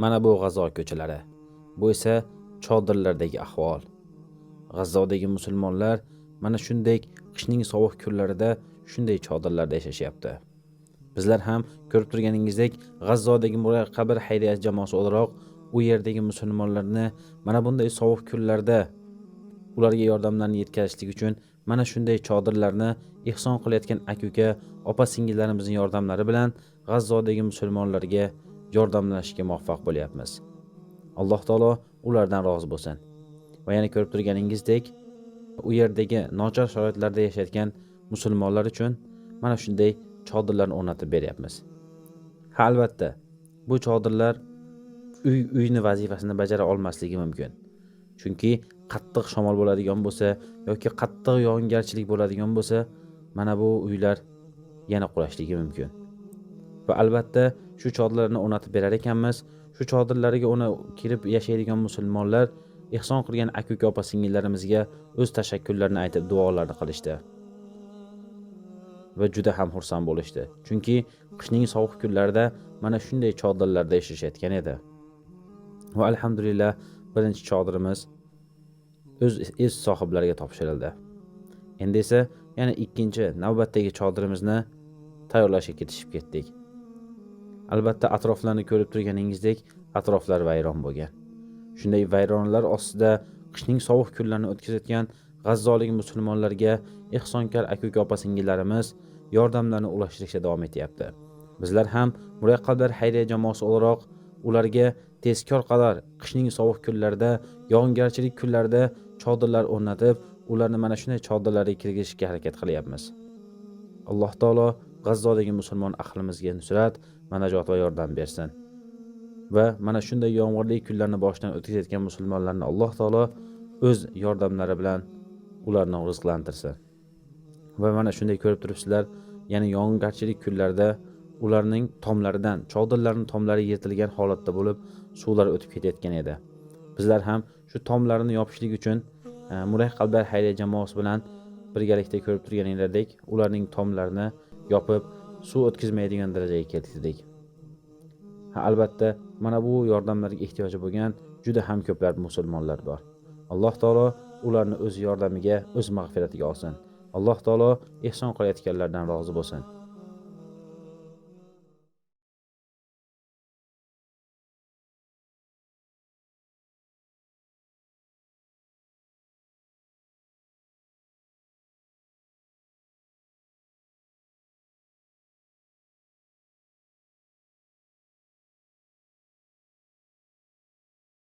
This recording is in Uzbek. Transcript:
Mana bu G'azzo ko'chalari. Bu esa chodirlardagi ahvol. G'azzodagi musulmonlar mana shunday qishning sovuq kunlarida shunday chodirlarda yashashyapti. Bizlar ham ko'rib turganingizdek G'azzodagi Muraqqabir xayriyat jamoasi o'laroq u yerdagi musulmonlarni mana bunday sovuq kunlarda ularga yordamlarni yetkazishlik uchun mana shunday chodirlarni ehson qilayotgan aka-uka, opa-singillarimizning yordamlari bilan G'azzodagi musulmonlarga yordamlashishga muvaffaq bo'lyapmiz. Alloh taolo ulardan rozi bo'lsin. Va yana ko'rib turganingizdek, u yerdagi nochor sharoitlarda yashayotgan musulmonlar uchun mana shunday chodirlarni o'rnatib beryapmiz. Ha, albatta, bu chodirlar uyni vazifasini bajara olmasligi mumkin. Chunki qattiq shamol bo'ladigan bo'lsa yoki qattiq yog'ingarchilik bo'ladigan bo'lsa, mana bu uylar yana qulashligi mumkin. Va albatta shu chodirlarni o'rnatib berar ekanmiz. Shu chodirlarga kirib yashaydigan musulmonlar ehson qilgan aka-uka, opa-singillarimizga o'z tashakkurlarini aytib duolarni qilishdi. Va juda ham xursand bo'lishdi. Chunki qishning sovuq kunlarida mana shunday chodirlarda yashashayotgan edi. Va alhamdulillah birinchi chodirimiz o'z sohiblariga topshirildi. Endi esa yana ikkinchi navbatdagi chodirimizni tayyorlashga ketishib ketdik. Albatta atroflarni ko'rib turganingizdek, atroflar vayron bo'lgan. Shunday vayronlar ostida qishning sovuq kunlarini o'tkazayotgan g'azzolik musulmonlarga ehsonkor aka-uka, opa-singillarimiz yordamlarni ulashtirishda davom etyapti. Bizlar ham Muraqqabir xayriya jamoasi o'laroq ularga tezkor qadar qishning sovuq kunlarida, yog'ingarchilik kunlarida chodirlar o'rnatib, ularni mana shunday chodirlarga kirgizishga harakat qilyapmiz. Alloh taolo G'azzodagi musulmon ahlimizga nusrat, manajot va yordam bersin. Va mana shunday yomg'irli kunlarni boshdan o'tkazayotgan musulmonlarni Alloh taolo o'z yordamlari bilan ularni rizqlantirsin. Va mana shunday ko'rib turibsizlar, ya'ni yog'ingarchilik kunlarida ularning tomlaridan, chodirlarning tomlari yirtilgan holatda bo'lib, suvlar o'tib ketayotgan edi. Bizlar ham shu tomlarini yopishlik uchun Muraqqabir xayriya jamoasi bilan birgalikda ko'rib turganinglardek, ularning tomlarini yopib, suv o'tkazmaydigan darajaga keltirdik. Albatta, mana bu yordamlarga ehtiyoji bo'lgan juda ham ko'plab musulmonlar bor. Alloh taolo ularni o'z yordamiga, o'z mag'firatiga olsin. Alloh taolo ehson qilayotganlardan rozi bo'lsin.